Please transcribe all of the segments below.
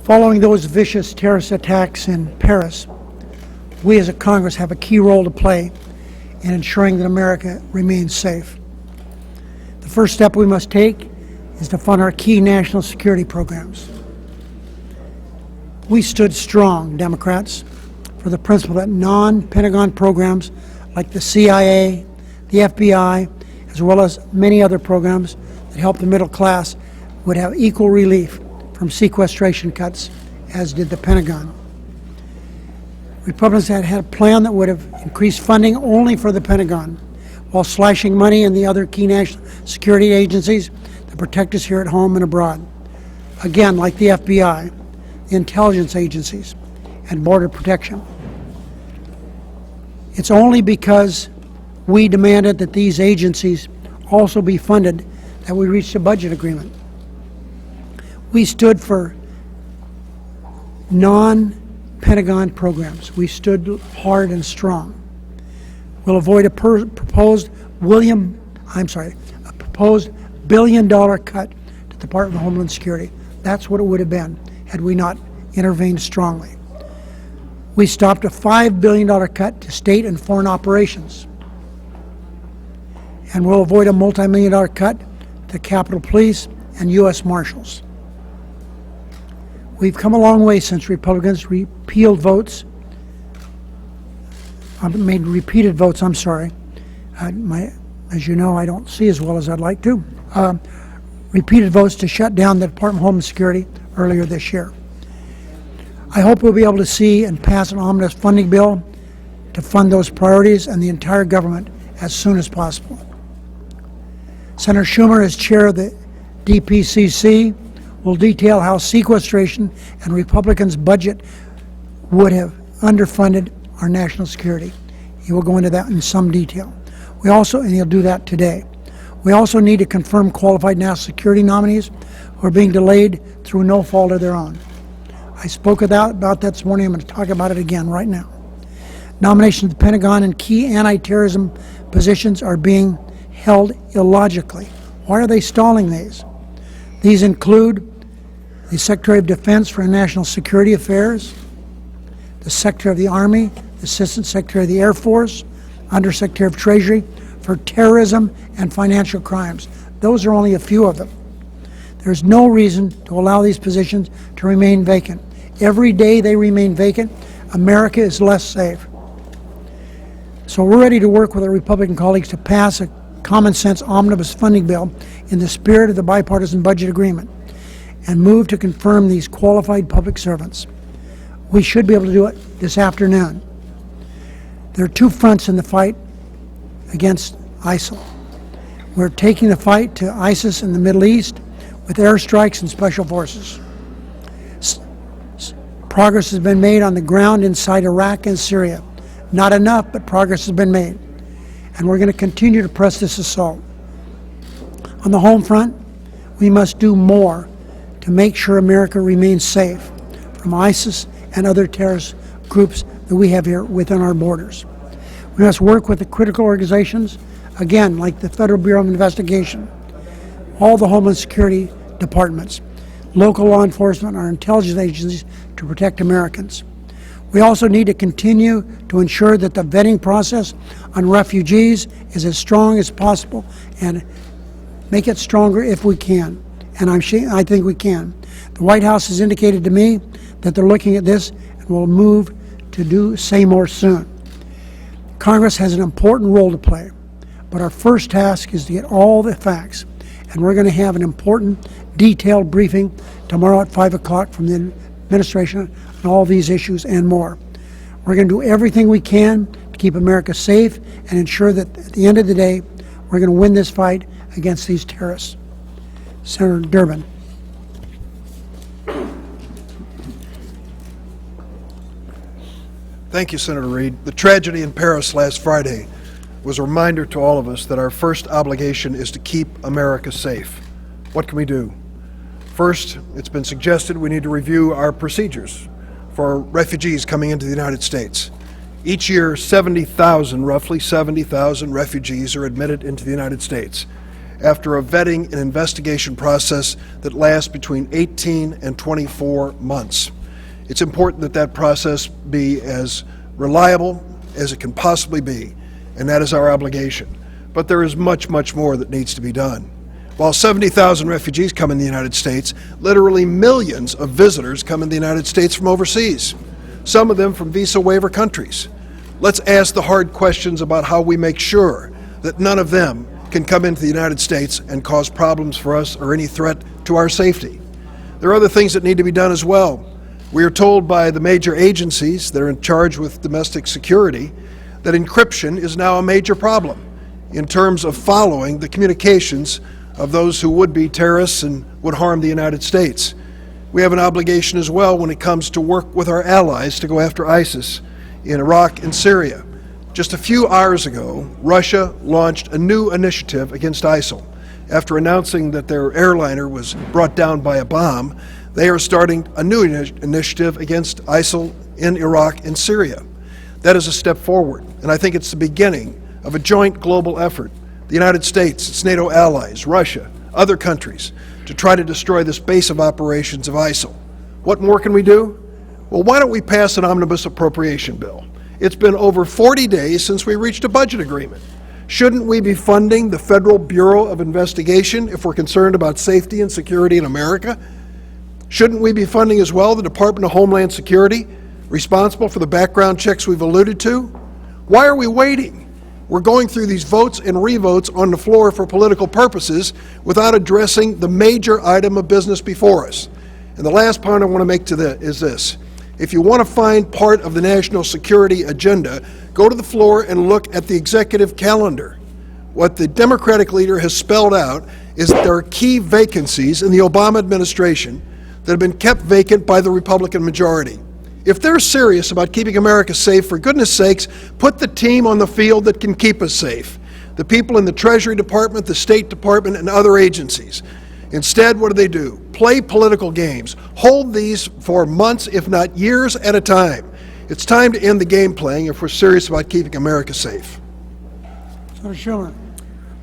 Following those vicious terrorist attacks in Paris, we as a Congress have a key role to play in ensuring that America remains safe. The first step we must take is to fund our key national security programs. We stood strong, Democrats, for the principle that non-Pentagon programs like the CIA, the FBI, as well as many other programs that help the middle class would have equal relief from sequestration cuts, as did the Pentagon. Republicans had a plan that would have increased funding only for the Pentagon, while slashing money in the other key national security agencies that protect us here at home and abroad. Again, like the FBI, the intelligence agencies, and border protection. It's only because we demanded that these agencies also be funded that we reached a budget agreement. We stood for non-Pentagon programs. We stood hard and strong. We'll avoid a proposed billion-dollar cut to the Department of Homeland Security. That's what it would have been had we not intervened strongly. We stopped a $5 billion cut to state and foreign operations. And we'll avoid a multi-million-dollar cut to Capitol Police and U.S. Marshals. We've come a long way since Republicans made repeated votes, as you know, I don't see as well as I'd like to, repeated votes to shut down the Department of Homeland Security earlier this year. I hope we'll be able to see and pass an omnibus funding bill to fund those priorities and the entire government as soon as possible. Senator Schumer, as chair of the DPCC, will detail how sequestration and Republicans' budget would have underfunded our national security. He will go into that in some detail. And he'll do that today. We also need to confirm qualified national security nominees who are being delayed through no fault of their own. I spoke about that this morning. I'm going to talk about it again right now. Nominations of the Pentagon and key anti-terrorism positions are being held illogically. Why are they stalling these? These include the Secretary of Defense for National Security Affairs, the Secretary of the Army, the Assistant Secretary of the Air Force, Undersecretary of Treasury for Terrorism and Financial Crimes. Those are only a few of them. There's no reason to allow these positions to remain vacant. Every day they remain vacant, America is less safe. So we're ready to work with our Republican colleagues to pass a common sense omnibus funding bill in the spirit of the bipartisan budget agreement and move to confirm these qualified public servants. We should be able to do it this afternoon. There are two fronts in the fight against ISIL. We're taking the fight to ISIS in the Middle East with airstrikes and special forces. Progress has been made on the ground inside Iraq and Syria. Not enough, but progress has been made. And we're going to continue to press this assault. On the home front, we must do more to make sure America remains safe from ISIS and other terrorist groups that we have here within our borders. We must work with the critical organizations, again, like the Federal Bureau of Investigation, all the Homeland Security departments, local law enforcement, our intelligence agencies to protect Americans. We also need to continue to ensure that the vetting process on refugees is as strong as possible and make it stronger if we can. And I think we can. The White House has indicated to me that they're looking at this and will move to say more soon. Congress has an important role to play, but our first task is to get all the facts. And we're going to have an important, detailed briefing tomorrow at 5 o'clock from the administration on all these issues and more. We're going to do everything we can to keep America safe and ensure that at the end of the day, we're going to win this fight against these terrorists. Senator Durbin. Thank you, Senator Reid. The tragedy in Paris last Friday was a reminder to all of us that our first obligation is to keep America safe. What can we do? First, it's been suggested we need to review our procedures for refugees coming into the United States. Each year, roughly 70,000 refugees are admitted into the United States. after a vetting and investigation process that lasts between 18 and 24 months. It's important that that process be as reliable as it can possibly be, and that is our obligation. But there is much, much more that needs to be done. While 70,000 refugees come in the United States, literally millions of visitors come in the United States from overseas, some of them from visa waiver countries. Let's ask the hard questions about how we make sure that none of them can come into the United States and cause problems for us or any threat to our safety. There are other things that need to be done as well. We are told by the major agencies that are in charge with domestic security that encryption is now a major problem in terms of following the communications of those who would be terrorists and would harm the United States. We have an obligation as well when it comes to work with our allies to go after ISIS in Iraq and Syria. Just a few hours ago, Russia launched a new initiative against ISIL. After announcing that their airliner was brought down by a bomb, they are starting a new initiative against ISIL in Iraq and Syria. That is a step forward, and I think it's the beginning of a joint global effort. The United States, its NATO allies, Russia, other countries, to try to destroy this base of operations of ISIL. What more can we do? Well, why don't we pass an omnibus appropriation bill? It's been over 40 days since we reached a budget agreement. Shouldn't we be funding the Federal Bureau of Investigation if we're concerned about safety and security in America? Shouldn't we be funding as well the Department of Homeland Security, responsible for the background checks we've alluded to? Why are we waiting? We're going through these votes and revotes on the floor for political purposes without addressing the major item of business before us. And the last point I want to make is this. If you want to find part of the national security agenda, go to the floor and look at the executive calendar. What the Democratic leader has spelled out is that there are key vacancies in the Obama administration that have been kept vacant by the Republican majority. If they're serious about keeping America safe, for goodness sakes, put the team on the field that can keep us safe. The people in the Treasury Department, the State Department, and other agencies. Instead, what do? Play political games. Hold these for months, if not years at a time. It's time to end the game playing if we're serious about keeping America safe. Senator Schumer.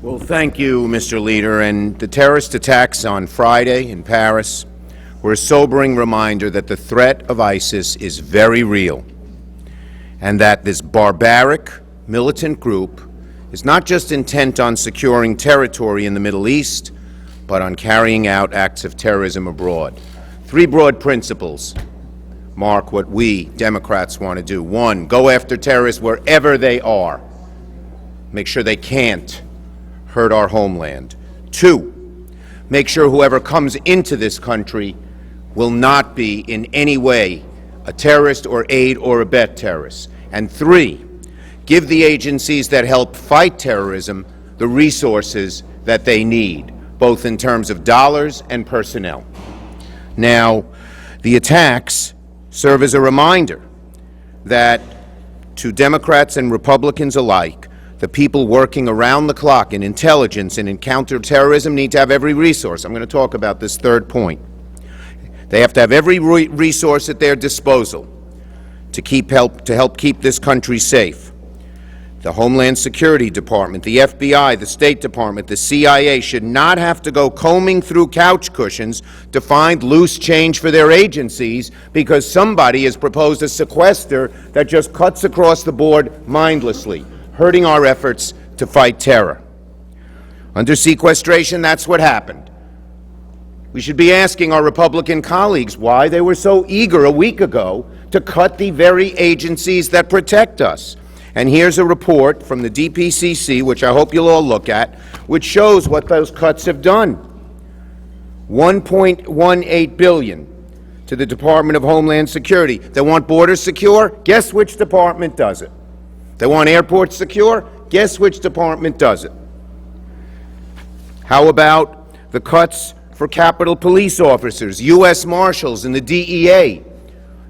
Well, thank you, Mr. Leader. And the terrorist attacks on Friday in Paris were a sobering reminder that the threat of ISIS is very real, and that this barbaric, militant group is not just intent on securing territory in the Middle East, but on carrying out acts of terrorism abroad. Three broad principles mark what we Democrats want to do. One, go after terrorists wherever they are. Make sure they can't hurt our homeland. Two, make sure whoever comes into this country will not be in any way a terrorist or aid or abet terrorists. And three, give the agencies that help fight terrorism the resources that they need, both in terms of dollars and personnel. Now, the attacks serve as a reminder that to Democrats and Republicans alike, the people working around the clock in intelligence and in counterterrorism need to have every resource. I'm going to talk about this third point. They have to have every resource at their disposal to help keep this country safe. The Homeland Security Department, the FBI, the State Department, the CIA should not have to go combing through couch cushions to find loose change for their agencies because somebody has proposed a sequester that just cuts across the board mindlessly, hurting our efforts to fight terror. Under sequestration, that's what happened. We should be asking our Republican colleagues why they were so eager a week ago to cut the very agencies that protect us. And here's a report from the DPCC, which I hope you'll all look at, which shows what those cuts have done. $1.18 billion to the Department of Homeland Security. They want borders secure? Guess which department does it? They want airports secure? Guess which department does it? How about the cuts for Capitol Police officers, U.S. Marshals, and the DEA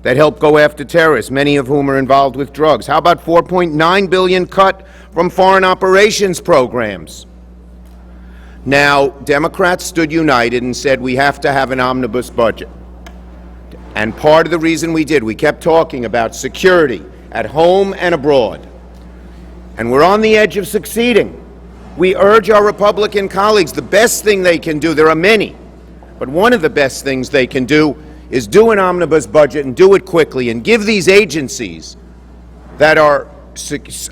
that help go after terrorists, many of whom are involved with drugs? How about $4.9 billion cut from foreign operations programs? Now, Democrats stood united and said we have to have an omnibus budget. And part of the reason we did, we kept talking about security at home and abroad. And we're on the edge of succeeding. We urge our Republican colleagues, the best thing they can do, there are many, but one of the best things they can do is do an omnibus budget and do it quickly and give these agencies that are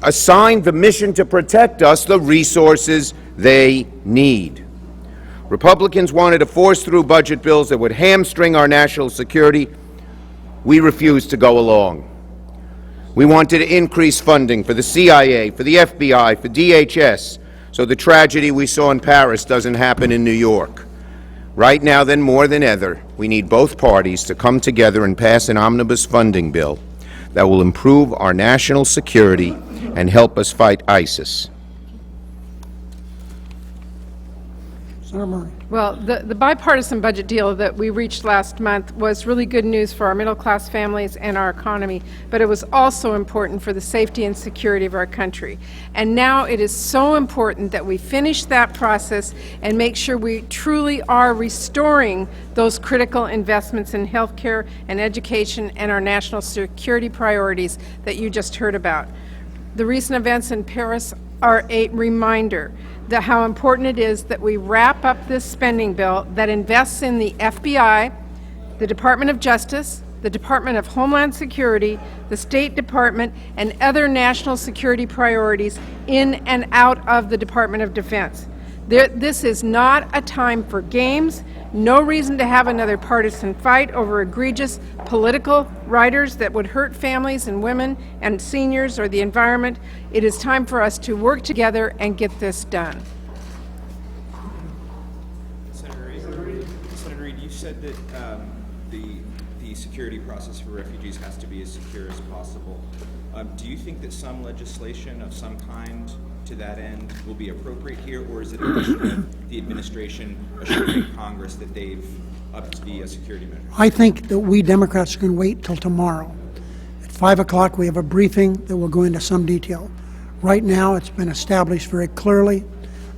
assigned the mission to protect us the resources they need. Republicans wanted to force through budget bills that would hamstring our national security. We refused to go along. We wanted to increase funding for the CIA, for the FBI, for DHS, so the tragedy we saw in Paris doesn't happen in New York. Right now, then more than ever, we need both parties to come together and pass an omnibus funding bill that will improve our national security and help us fight ISIS. Senator Murray. Well, the bipartisan budget deal that we reached last month was really good news for our middle-class families and our economy, but it was also important for the safety and security of our country. And now it is so important that we finish that process and make sure we truly are restoring those critical investments in health care and education and our national security priorities that you just heard about. The recent events in Paris are a reminder that how important it is that we wrap up this spending bill that invests in the FBI, the Department of Justice, the Department of Homeland Security, the State Department, and other national security priorities in and out of the Department of Defense. This is not a time for games. No reason to have another partisan fight over egregious political riders that would hurt families and women and seniors or the environment. It is time for us to work together and get this done. Senator Reid, you said that the security process for refugees has to be as secure as possible. Do you think that some legislation of some kind to that end will be appropriate here, or is it a question of the administration assuring Congress that they've upped the security measures? I think that we Democrats are going to wait till tomorrow. At 5 o'clock, we have a briefing that will go into some detail. Right now, it's been established very clearly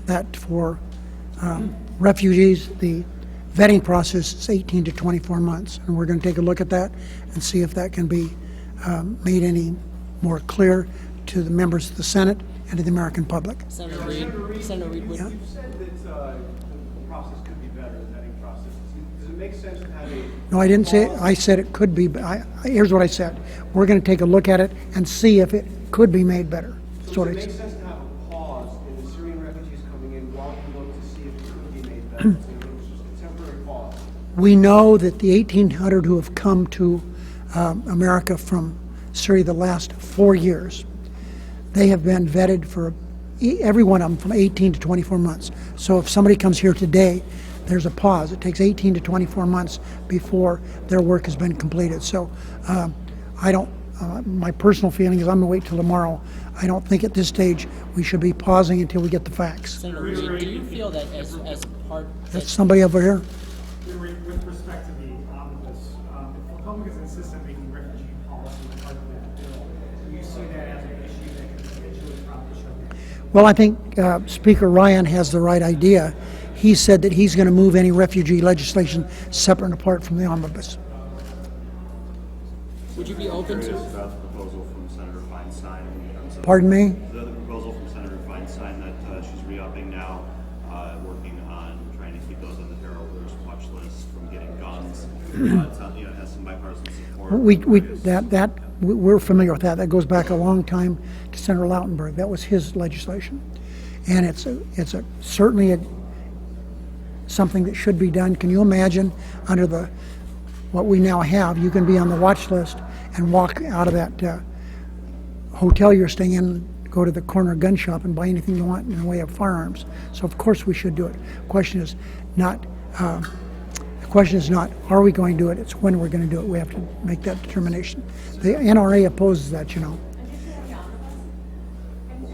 that for refugees, the vetting process is 18 to 24 months, and we're going to take a look at that and see if that can be made any more clear to the members of the Senate and to the American public. Senator Reid, Yeah. You said that the process could be better, the vetting process. Does it make sense to have a... No, I didn't say it. I said it could be, but here's what I said. We're going to take a look at it and see if it could be made better. That's what I Does it said. make sense to have a pause in the Syrian refugees coming in while we look to see if it could be made better? So it was just a temporary pause. We know that the 1,800 who have come to America from Syria the last 4 years, they have been vetted for, every one of them, from 18 to 24 months. So if somebody comes here today, there's a pause. It takes 18 to 24 months before their work has been completed. So I don't, my personal feeling is I'm going to wait till tomorrow. I don't think at this stage we should be pausing until we get the facts. Senator Reid, do you feel that as part... That's somebody over here. With respect to the omnibus, if Republicans insist on making refugee policy part of that bill, do you see that as an issue that could potentially prompt the show? Well, I think Speaker Ryan has the right idea. He said that he's going to move any refugee legislation separate and apart from the omnibus. Would you be open to... About the proposal from Senator Feinstein. Pardon me? The proposal from Senator Feinstein that she's re-upping now, working on trying to keep those on the terrorist watch list from getting guns. It's not, it has some bipartisan support. We're familiar with that. That goes back a long time to Senator Lautenberg. That was his legislation, and it's certainly something that should be done. Can you imagine under what we now have? You can be on the watch list and walk out of that hotel you're staying in, go to the corner gun shop and buy anything you want in the way of firearms. So of course we should do it. The question is not are we going to do it, it's when we're going to do it. We have to make that determination. The NRA opposes that, you know. And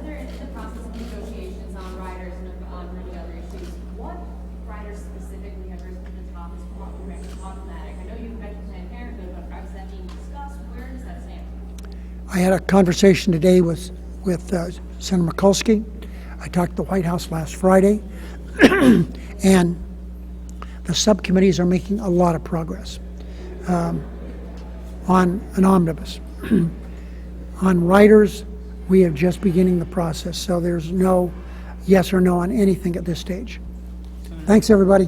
they're in the process of negotiations on riders and on many other issues. What riders specifically have risen to the top as problematic? I know you mentioned Planned Parenthood, but is that being discussed? Where does that stand? I had a conversation today with Senator Mikulski. I talked to the White House last Friday, and the subcommittees are making a lot of progress on an omnibus. On riders, we are just beginning the process, so there's no yes or no on anything at this stage. Thanks, everybody.